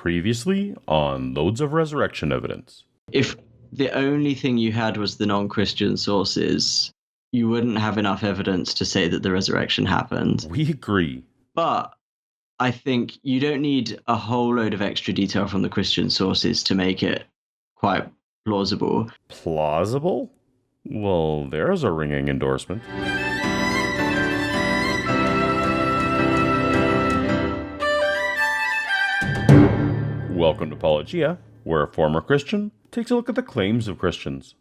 Previously on Loads of Resurrection Evidence. If the only thing you had was the non-Christian sources, you wouldn't have enough evidence to say that the resurrection happened. We agree. But I think you don't need a whole load of extra detail from the Christian sources to make it quite plausible. Plausible? Well, there's a ringing endorsement. Welcome to Paulogia, where a former Christian takes a look at the claims of Christians.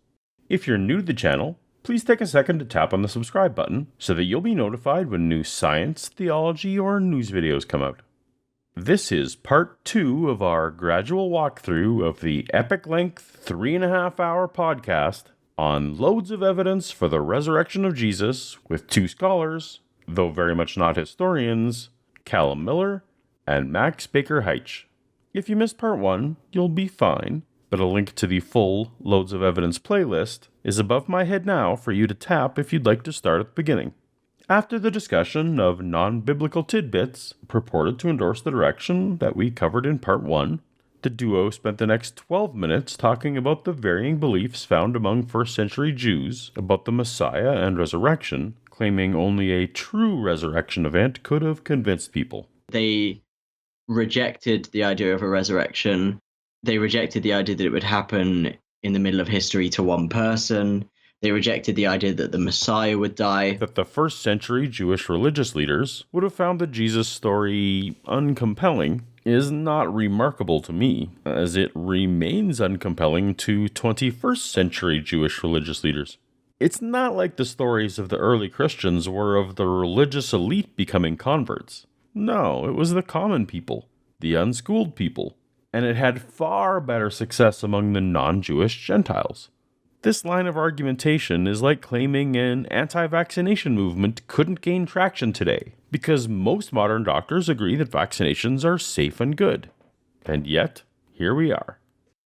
If you're new to the channel, please take a second to tap on the subscribe button so that you'll be notified when new science, theology, or news videos come out. This is part 2 of our gradual walkthrough of the epic-length 3.5-hour podcast on loads of evidence for the resurrection of Jesus with two scholars, though very much not historians, Calum Miller and Baker-Hytch. If you missed part 1, you'll be fine, but a link to the full Loads of Evidence playlist is above my head now for you to tap if you'd like to start at the beginning. After the discussion of non-biblical tidbits purported to endorse the direction that we covered in part 1, the duo spent the next 12 minutes talking about the varying beliefs found among first-century Jews about the Messiah and resurrection, claiming only a true resurrection event could have convinced people. They rejected the idea of a resurrection. They rejected the idea that it would happen in the middle of history to one person. They rejected the idea that the Messiah would die. That the first century Jewish religious leaders would have found the Jesus story uncompelling is not remarkable to me, as it remains uncompelling to 21st century Jewish religious leaders. It's not like the stories of the early Christians were of the religious elite becoming converts. No, it was the common people, the unschooled people, and it had far better success among the non-Jewish Gentiles. This line of argumentation is like claiming an anti-vaccination movement couldn't gain traction today, because most modern doctors agree that vaccinations are safe and good. And yet, here we are.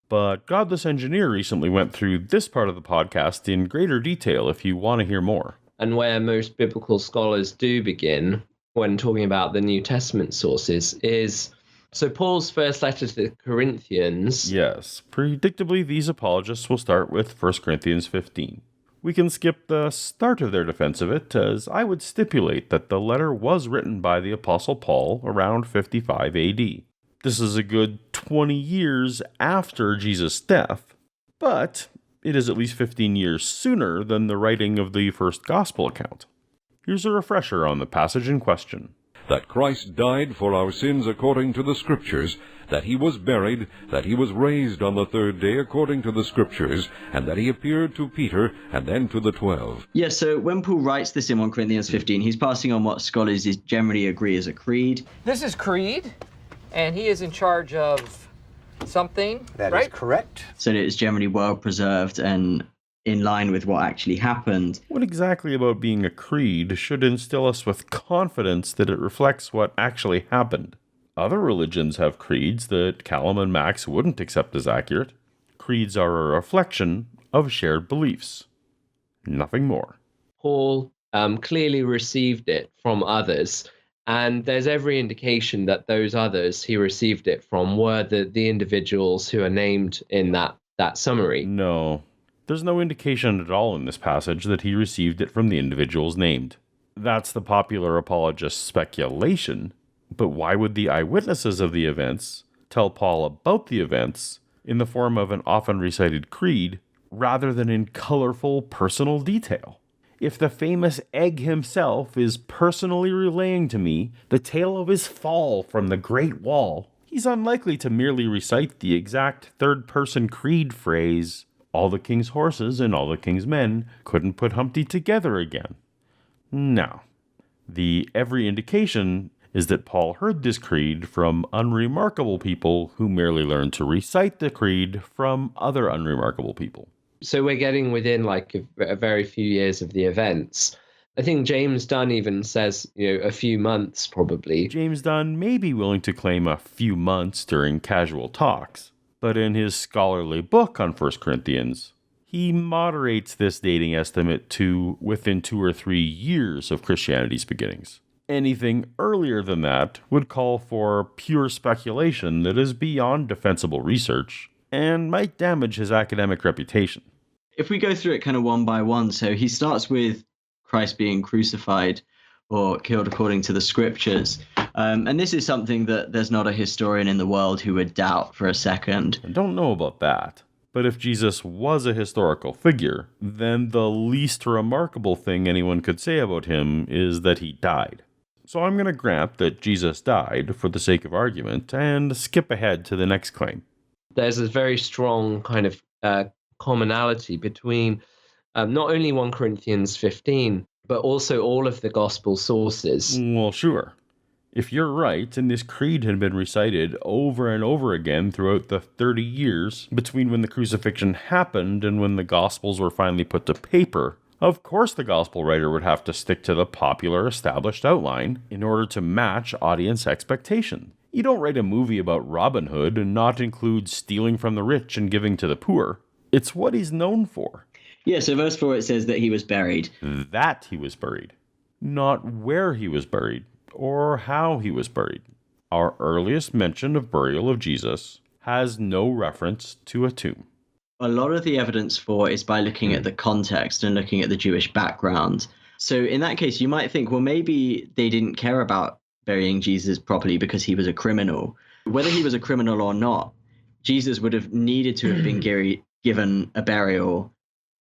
But Godless Engineer recently went through this part of the podcast in greater detail if you want to hear more. And where most biblical scholars do begin when talking about the New Testament sources is, so Paul's first letter to the Corinthians. Yes, predictably these apologists will start with 1 Corinthians 15. We can skip the start of their defense of it, as I would stipulate that the letter was written by the Apostle Paul around 55 AD. This is a good 20 years after Jesus' death, but it is at least 15 years sooner than the writing of the first gospel account. Here's a refresher on the passage in question. That Christ died for our sins according to the Scriptures, that he was buried, that he was raised on the third day according to the Scriptures, and that he appeared to Peter and then to the 12. Yeah, so when Paul writes this in 1 Corinthians 15, he's passing on what scholars generally agree is a creed. This is creed, and he is in charge of something, That right? is correct. So that it's generally well preserved and in line with what actually happened. What exactly about being a creed should instill us with confidence that it reflects what actually happened? Other religions have creeds that Calum and Max wouldn't accept as accurate. Creeds are a reflection of shared beliefs. Nothing more. Paul clearly received it from others, and there's every indication that those others he received it from were the individuals who are named in that summary. No. There's no indication at all in this passage that he received it from the individuals named. That's the popular apologist's speculation, but why would the eyewitnesses of the events tell Paul about the events in the form of an often recited creed rather than in colorful personal detail? If the famous egg himself is personally relaying to me the tale of his fall from the Great Wall, he's unlikely to merely recite the exact third-person creed phrase, "All the king's horses and all the king's men couldn't put Humpty together again." No. The every indication is that Paul heard this creed from unremarkable people who merely learned to recite the creed from other unremarkable people. So we're getting within like a very few years of the events. I think James Dunn even says, a few months probably. James Dunn may be willing to claim a few months during casual talks, but in his scholarly book on 1 Corinthians, he moderates this dating estimate to within 2 or 3 years of Christianity's beginnings. Anything earlier than that would call for pure speculation that is beyond defensible research and might damage his academic reputation. If we go through it kind of one by one, so he starts with Christ being crucified or killed according to the scriptures. And this is something that there's not a historian in the world who would doubt for a second. I don't know about that. But if Jesus was a historical figure, then the least remarkable thing anyone could say about him is that he died. So I'm going to grant that Jesus died for the sake of argument and skip ahead to the next claim. There's a very strong kind of commonality between not only 1 Corinthians 15, but also all of the gospel sources. Well, sure. If you're right, and this creed had been recited over and over again throughout the 30 years between when the crucifixion happened and when the Gospels were finally put to paper, of course the Gospel writer would have to stick to the popular established outline in order to match audience expectation. You don't write a movie about Robin Hood and not include stealing from the rich and giving to the poor. It's what he's known for. Yeah, so verse 4, it says that he was buried. That he was buried. Not where he was buried or how he was buried. Our earliest mention of burial of Jesus has no reference to a tomb. A lot of the evidence for is by looking at the context and looking at the Jewish background. So in that case, you might think, well, maybe they didn't care about burying Jesus properly because he was a criminal. Whether he was a criminal or not, Jesus would have needed to have been given a burial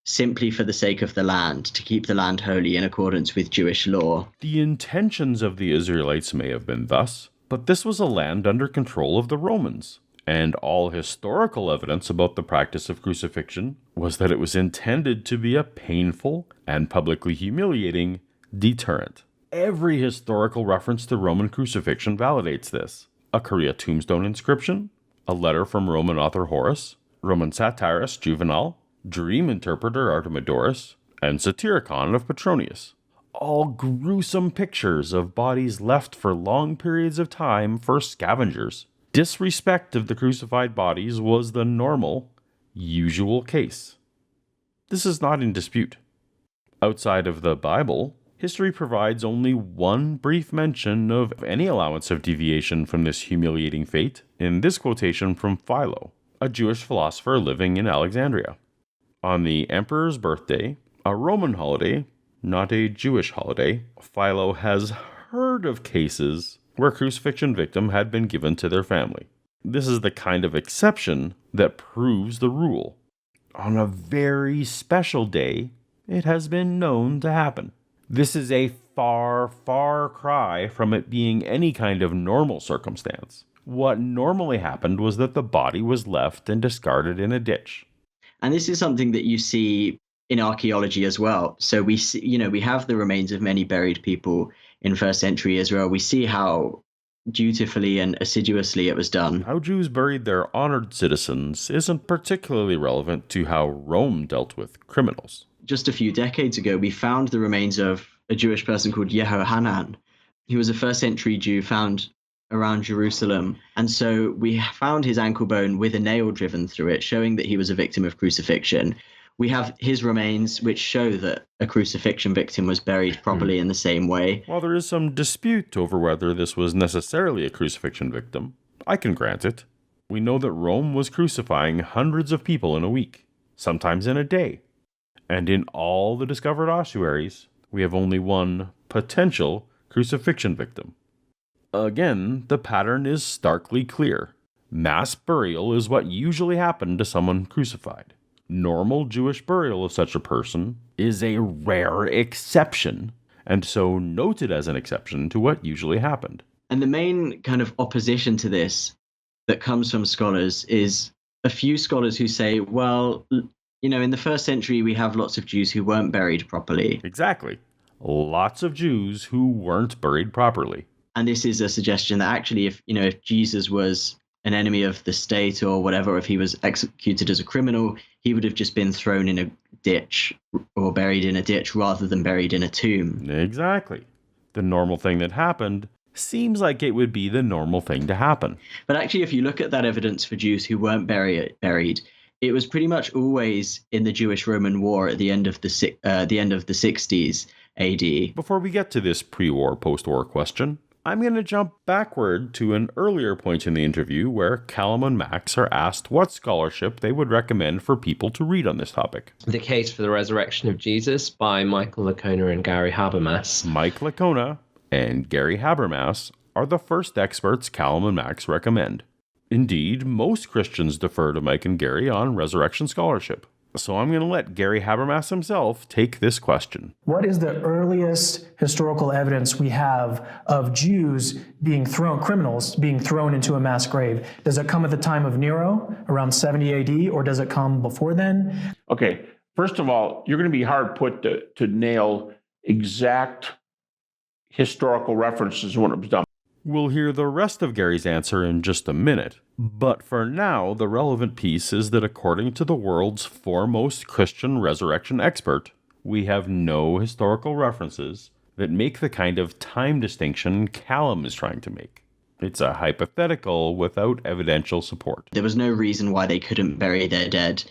simply for the sake of the land, to keep the land holy in accordance with Jewish law. The intentions of the Israelites may have been thus, but this was a land under control of the Romans, and all historical evidence about the practice of crucifixion was that it was intended to be a painful and publicly humiliating deterrent. Every historical reference to Roman crucifixion validates this. A Korea tombstone inscription, a letter from Roman author Horace, Roman satirist Juvenal, dream interpreter Artemidorus, and Satyricon of Petronius. All gruesome pictures of bodies left for long periods of time for scavengers. Disrespect of the crucified bodies was the normal, usual case. This is not in dispute. Outside of the Bible, history provides only one brief mention of any allowance of deviation from this humiliating fate in this quotation from Philo, a Jewish philosopher living in Alexandria. On the emperor's birthday, a Roman holiday, not a Jewish holiday, Philo has heard of cases where crucifixion victim had been given to their family. This is the kind of exception that proves the rule. On a very special day, it has been known to happen. This is a far, far cry from it being any kind of normal circumstance. What normally happened was that the body was left and discarded in a ditch. And this is something that you see in archaeology as well. So we see, we have the remains of many buried people in first century Israel. We see how dutifully and assiduously it was done. How Jews buried their honored citizens isn't particularly relevant to how Rome dealt with criminals. Just a few decades ago, we found the remains of a Jewish person called Yehohanan. He was a first century Jew found around Jerusalem. And so we found his ankle bone with a nail driven through it, showing that he was a victim of crucifixion. We have his remains, which show that a crucifixion victim was buried properly in the same way. While there is some dispute over whether this was necessarily a crucifixion victim, I can grant it. We know that Rome was crucifying hundreds of people in a week, sometimes in a day. And in all the discovered ossuaries, we have only one potential crucifixion victim. Again, the pattern is starkly clear. Mass burial is what usually happened to someone crucified. Normal Jewish burial of such a person is a rare exception, and so noted as an exception to what usually happened. And the main kind of opposition to this that comes from scholars is a few scholars who say, well, in the first century, we have lots of Jews who weren't buried properly. Exactly. Lots of Jews who weren't buried properly. And this is a suggestion that actually, if Jesus was an enemy of the state or whatever, if he was executed as a criminal, he would have just been thrown in a ditch or buried in a ditch rather than buried in a tomb. Exactly. The normal thing that happened seems like it would be the normal thing to happen. But actually, if you look at that evidence for Jews who weren't buried, it was pretty much always in the Jewish-Roman War at the end of the 60s. AD. Before we get to this pre-war, post-war question, I'm going to jump backward to an earlier point in the interview where Calum and Max are asked what scholarship they would recommend for people to read on this topic. The Case for the Resurrection of Jesus by Michael Licona and Gary Habermas. Mike Licona and Gary Habermas are the first experts Calum and Max recommend. Indeed, most Christians defer to Mike and Gary on resurrection scholarship. So I'm going to let Gary Habermas himself take this question. What is the earliest historical evidence we have of Jews criminals being thrown into a mass grave? Does it come at the time of Nero, around 70 AD, or does it come before then? Okay, first of all, you're going to be hard put to nail exact historical references when it was done. We'll hear the rest of Gary's answer in just a minute, but for now, the relevant piece is that according to the world's foremost Christian resurrection expert, we have no historical references that make the kind of time distinction Calum is trying to make. It's a hypothetical without evidential support. There was no reason why they couldn't bury their dead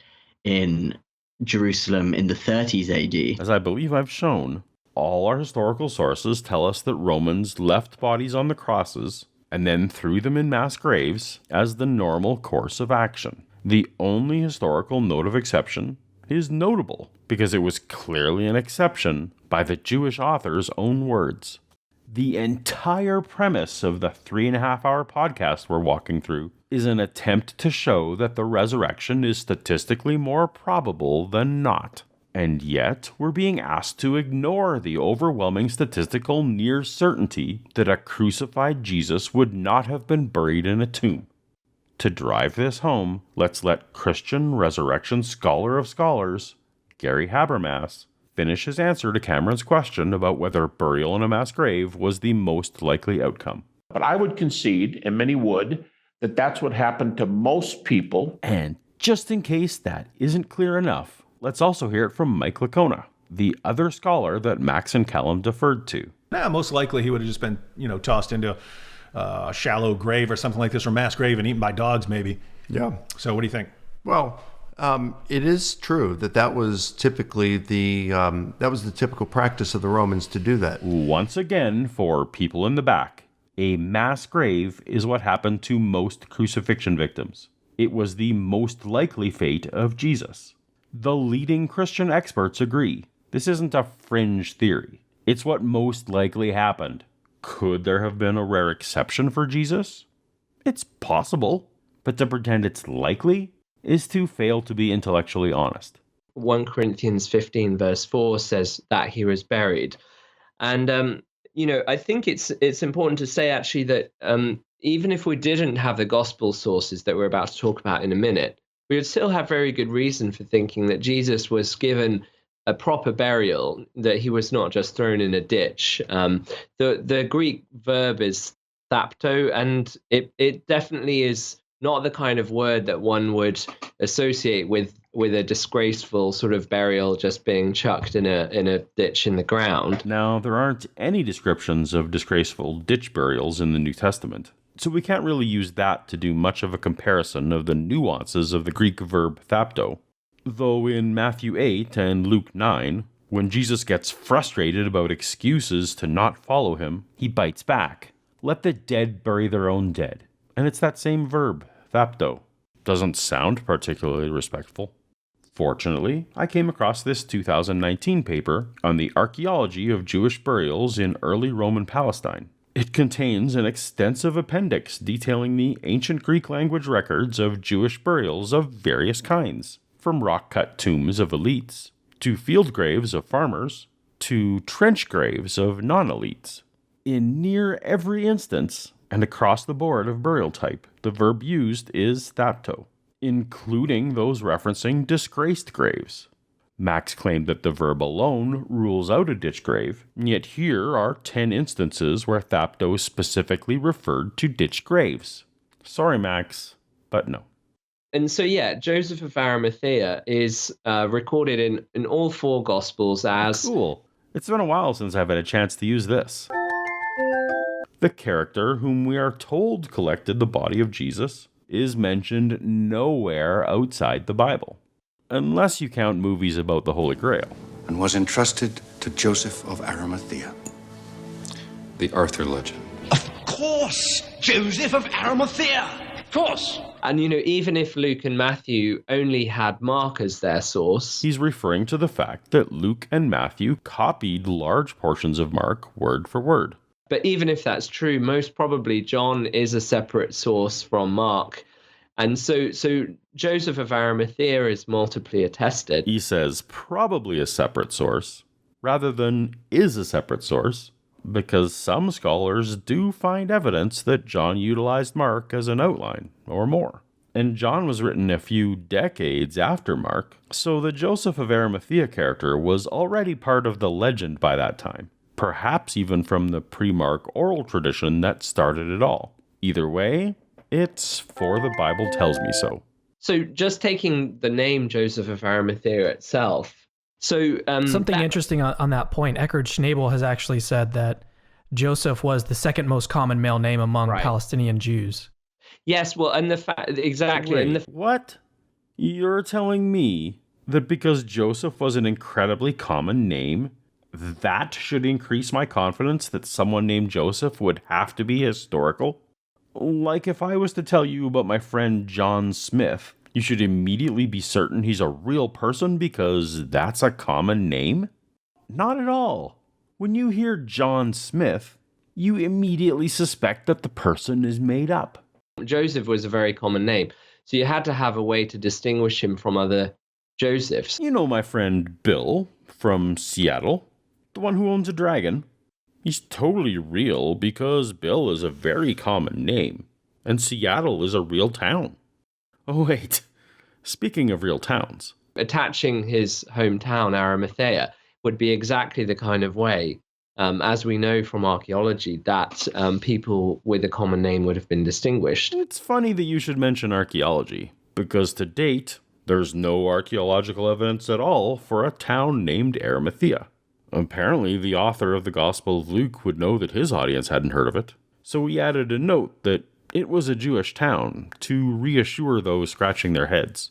in Jerusalem in the 30s AD. As I believe I've shown, all our historical sources tell us that Romans left bodies on the crosses and then threw them in mass graves as the normal course of action. The only historical note of exception is notable because it was clearly an exception by the Jewish author's own words. The entire premise of the 3.5-hour podcast we're walking through is an attempt to show that the resurrection is statistically more probable than not. And yet, we're being asked to ignore the overwhelming statistical near certainty that a crucified Jesus would not have been buried in a tomb. To drive this home, let's let Christian resurrection scholar of scholars, Gary Habermas, finish his answer to Cameron's question about whether burial in a mass grave was the most likely outcome. But I would concede, and many would, that that's what happened to most people. And just in case that isn't clear enough, let's also hear it from Mike Licona, the other scholar that Max and Calum deferred to. Most likely he would have just been, tossed into a shallow grave or something like this, or mass grave, and eaten by dogs maybe. Yeah. So what do you think? Well, it is true that was typically the typical practice of the Romans to do that. Once again, for people in the back, a mass grave is what happened to most crucifixion victims. It was the most likely fate of Jesus. The leading Christian experts agree. This isn't a fringe theory. It's what most likely happened. Could there have been a rare exception for Jesus? It's possible, but to pretend it's likely is to fail to be intellectually honest. 1 Corinthians 15 verse 4 says that he was buried. And, I think it's important to say actually that even if we didn't have the gospel sources that we're about to talk about in a minute, we would still have very good reason for thinking that Jesus was given a proper burial, that he was not just thrown in a ditch. The Greek verb is thapto, and it definitely is not the kind of word that one would associate with a disgraceful sort of burial, just being chucked in a ditch in the ground. Now, there aren't any descriptions of disgraceful ditch burials in the New Testament, so we can't really use that to do much of a comparison of the nuances of the Greek verb thapto. Though in Matthew 8 and Luke 9, when Jesus gets frustrated about excuses to not follow him, he bites back. Let the dead bury their own dead. And it's that same verb, thapto. Doesn't sound particularly respectful. Fortunately, I came across this 2019 paper on the Archaeology of Jewish Burials in Early Roman Palestine. It contains an extensive appendix detailing the ancient Greek language records of Jewish burials of various kinds, from rock-cut tombs of elites, to field graves of farmers, to trench graves of non-elites. In near every instance, and across the board of burial type, the verb used is thapto, including those referencing disgraced graves. Max claimed that the verb alone rules out a ditch grave, yet here are 10 instances where thapto specifically referred to ditch graves. Sorry, Max, but no. And so, Joseph of Arimathea is recorded in all 4 Gospels as... Cool. It's been a while since I've had a chance to use this. The character whom we are told collected the body of Jesus is mentioned nowhere outside the Bible, unless you count movies about the Holy Grail. and was entrusted to Joseph of Arimathea. The Arthur legend. Of course, Joseph of Arimathea. Of course. And, even if Luke and Matthew only had Mark as their source, he's referring to the fact that Luke and Matthew copied large portions of Mark word for word. But even if that's true, most probably John is a separate source from Mark. And so Joseph of Arimathea is multiply attested. He says probably a separate source rather than is a separate source, because some scholars do find evidence that John utilized Mark as an outline or more. And John was written a few decades after Mark, so the Joseph of Arimathea character was already part of the legend by that time, perhaps even from the pre-Mark oral tradition that started it all. Either way, it's for the Bible tells me so. So just taking the name Joseph of Arimathea itself. So something interesting on that point, Eckhard Schnabel has actually said that Joseph was the second most common male name among Palestinian Jews. Yes, well, and the fact exactly. Wait, what? You're telling me that because Joseph was an incredibly common name, that should increase my confidence that someone named Joseph would have to be historical? Like if I was to tell you about my friend John Smith, you should immediately be certain he's a real person because that's a common name? Not at all. When you hear John Smith, you immediately suspect that the person is made up. Joseph was a very common name, so you had to have a way to distinguish him from other Josephs. You know my friend Bill from Seattle, the one who owns a dragon? He's totally real because Bill is a very common name, and Seattle is a real town. Oh wait, speaking of real towns. Attaching his hometown, Arimathea, would be exactly the kind of way, as we know from archaeology, that people with a common name would have been distinguished. It's funny that you should mention archaeology, because to date, there's no archaeological evidence at all for a town named Arimathea. Apparently, the author of the Gospel of Luke would know that his audience hadn't heard of it, so he added a note that it was a Jewish town to reassure those scratching their heads.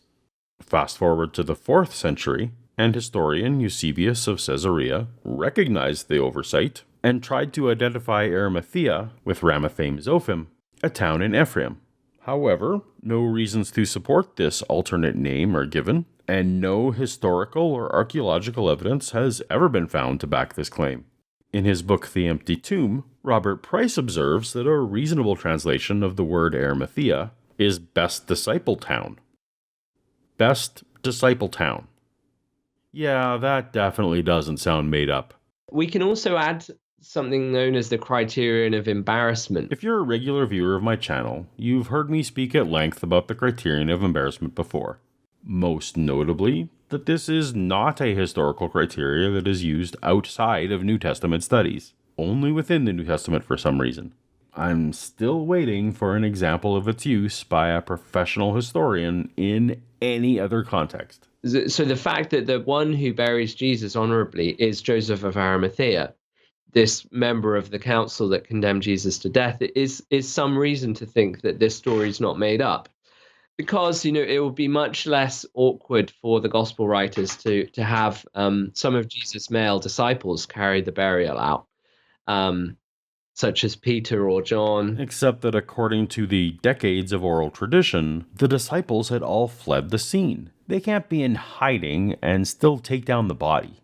Fast forward to the 4th century, and historian Eusebius of Caesarea recognized the oversight and tried to identify Arimathea with Ramathaim Zophim, a town in Ephraim. However, no reasons to support this alternate name are given, and no historical or archaeological evidence has ever been found to back this claim. In his book The Empty Tomb, Robert Price observes that a reasonable translation of the word Arimathea is Best Disciple Town. Best Disciple Town. Yeah, that definitely doesn't sound made up. We can also add something known as the criterion of embarrassment. If you're a regular viewer of my channel, you've heard me speak at length about the criterion of embarrassment before. Most notably, that this is not a historical criteria that is used outside of New Testament studies, only within the New Testament for some reason. I'm still waiting for an example of its use by a professional historian in any other context. So the fact that the one who buries Jesus honorably is Joseph of Arimathea, this member of the council that condemned Jesus to death, is some reason to think that this story is not made up. Because, it would be much less awkward for the gospel writers to have some of Jesus' male disciples carry the burial out, such as Peter or John. Except that according to the decades of oral tradition, the disciples had all fled the scene. They can't be in hiding and still take down the body.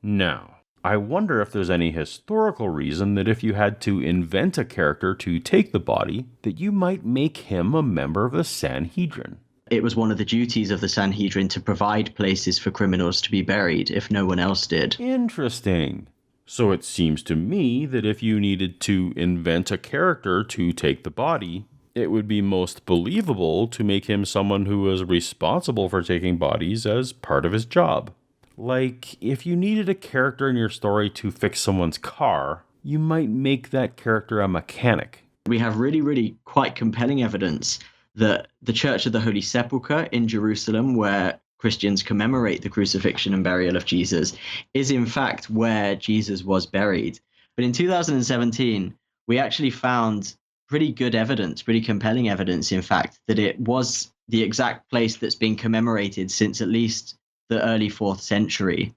Now, I wonder if there's any historical reason that if you had to invent a character to take the body, that you might make him a member of the Sanhedrin. It was one of the duties of the Sanhedrin to provide places for criminals to be buried if no one else did. Interesting. So it seems to me that if you needed to invent a character to take the body, it would be most believable to make him someone who was responsible for taking bodies as part of his job. Like, if you needed a character in your story to fix someone's car, you might make that character a mechanic. We have really quite compelling evidence that the Church of the Holy Sepulchre in Jerusalem, where Christians commemorate the crucifixion and burial of Jesus, is in fact where Jesus was buried. But in 2017, we actually found pretty good evidence, pretty compelling evidence, in fact, that it was the exact place that's been commemorated since at least the early 4th century.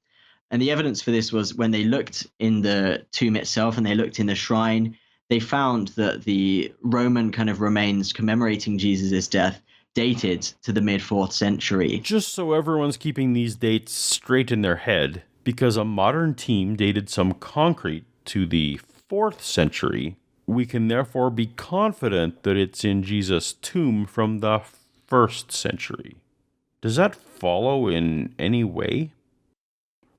And the evidence for this was when they looked in the tomb itself and they looked in the shrine, they found that the Roman kind of remains commemorating Jesus' death dated to the mid-4th century. Just so everyone's keeping these dates straight in their head, because a modern team dated some concrete to the 4th century, we can therefore be confident that it's in Jesus' tomb from the 1st century. Does that follow in any way?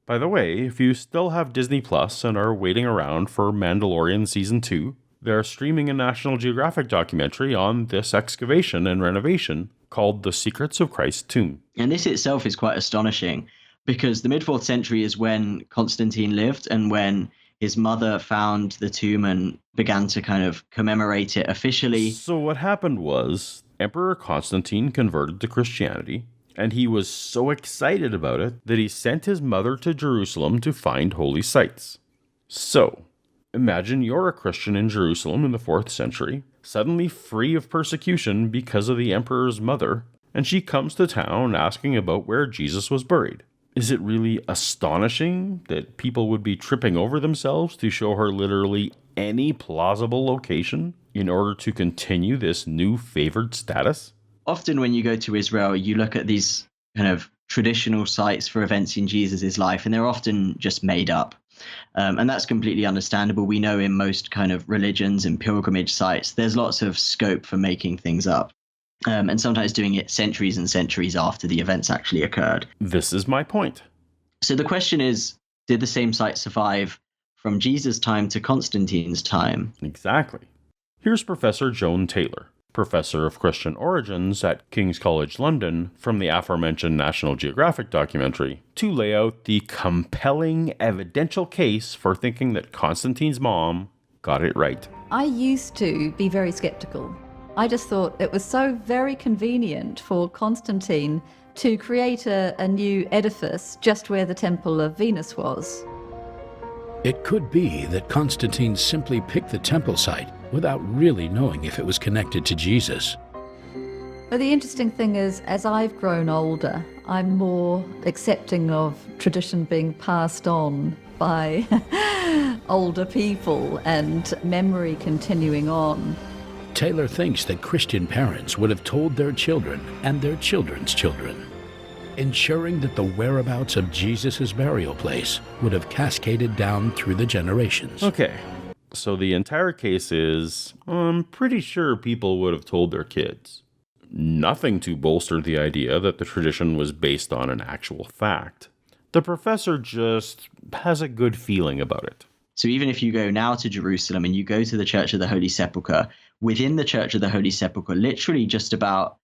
By the way, if you still have Disney Plus and are waiting around for Mandalorian Season 2, they're streaming a National Geographic documentary on this excavation and renovation called The Secrets of Christ's Tomb. And this itself is quite astonishing because the mid-4th century is when Constantine lived and when his mother found the tomb and began to kind of commemorate it officially. So what happened was Emperor Constantine converted to Christianity, and he was so excited about it that he sent his mother to Jerusalem to find holy sites. So, imagine you're a Christian in Jerusalem in the 4th century, suddenly free of persecution because of the emperor's mother, and she comes to town asking about where Jesus was buried. Is it really astonishing that people would be tripping over themselves to show her literally any plausible location in order to continue this new favored status? Often when you go to Israel, you look at these kind of traditional sites for events in Jesus' life, and they're often just made up. And that's completely understandable. We know in most kind of religions and pilgrimage sites, there's lots of scope for making things up. And sometimes doing it centuries and centuries after the events actually occurred. This is my point. So the question is, did the same site survive from Jesus' time to Constantine's time? Exactly. Here's Professor Joan Taylor, Professor of Christian Origins at King's College London, from the aforementioned National Geographic documentary, to lay out the compelling evidential case for thinking that Constantine's mom got it right. I used to be very skeptical. I just thought it was so very convenient for Constantine to create a new edifice just where the Temple of Venus was. It could be that Constantine simply picked the temple site without really knowing if it was connected to Jesus. But the interesting thing is, as I've grown older, I'm more accepting of tradition being passed on by older people and memory continuing on. Taylor thinks that Christian parents would have told their children and their children's children, ensuring that the whereabouts of Jesus' burial place would have cascaded down through the generations. Okay, so the entire case is, I'm pretty sure people would have told their kids. Nothing to bolster the idea that the tradition was based on an actual fact. The professor just has a good feeling about it. So even if you go now to Jerusalem and you go to the Church of the Holy Sepulchre, within the Church of the Holy Sepulchre, literally just about,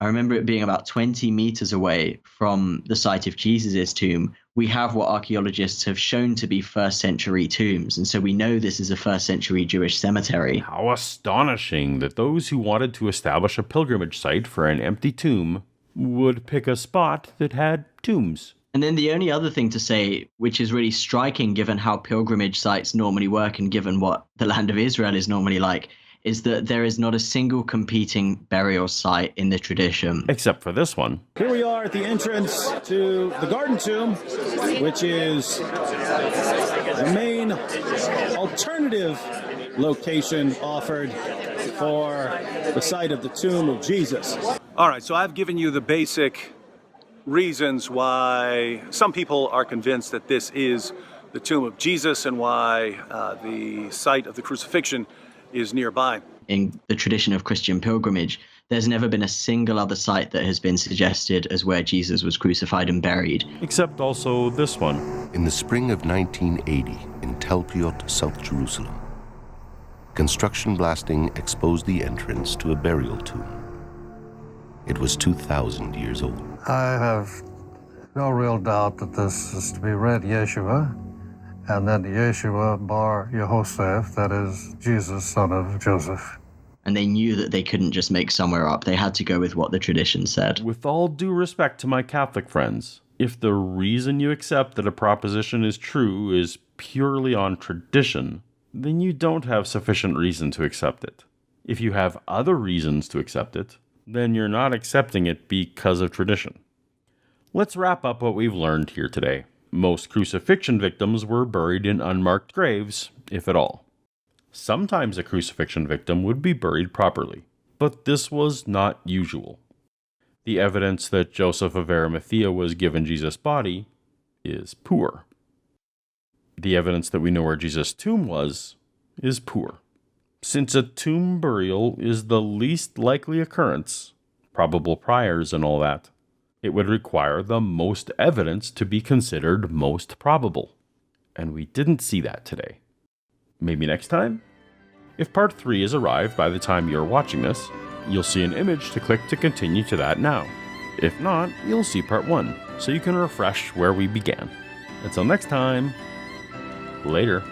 I remember it being about 20 meters away from the site of Jesus' tomb, we have what archaeologists have shown to be 1st century tombs. And so we know this is a 1st century Jewish cemetery. How astonishing that those who wanted to establish a pilgrimage site for an empty tomb would pick a spot that had tombs. And then the only other thing to say, which is really striking given how pilgrimage sites normally work and given what the land of Israel is normally like, is that there is not a single competing burial site in the tradition. Except for this one. Here we are at the entrance to the Garden Tomb, which is the main alternative location offered for the site of the tomb of Jesus. All right, so I've given you the basic reasons why some people are convinced that this is the tomb of Jesus and why the site of the crucifixion is nearby. In the tradition of Christian pilgrimage, there's never been a single other site that has been suggested as where Jesus was crucified and buried. Except also this one. In the spring of 1980, in Tel Piot, South Jerusalem, construction blasting exposed the entrance to a burial tomb. It was 2,000 years old. I have no real doubt that this is to be read Yeshua, and then Yeshua bar Yehoseph, that is Jesus, son of Joseph. And they knew that they couldn't just make somewhere up. They had to go with what the tradition said. With all due respect to my Catholic friends, if the reason you accept that a proposition is true is purely on tradition, then you don't have sufficient reason to accept it. If you have other reasons to accept it, then you're not accepting it because of tradition. Let's wrap up what we've learned here today. Most crucifixion victims were buried in unmarked graves, if at all. Sometimes a crucifixion victim would be buried properly, but this was not usual. The evidence that Joseph of Arimathea was given Jesus' body is poor. The evidence that we know where Jesus' tomb was is poor. Since a tomb burial is the least likely occurrence, probable priors and all that, it would require the most evidence to be considered most probable. And we didn't see that today. Maybe next time? If part 3 has arrived by the time you're watching this, you'll see an image to click to continue to that now. If not, you'll see part 1, so you can refresh where we began. Until next time, later.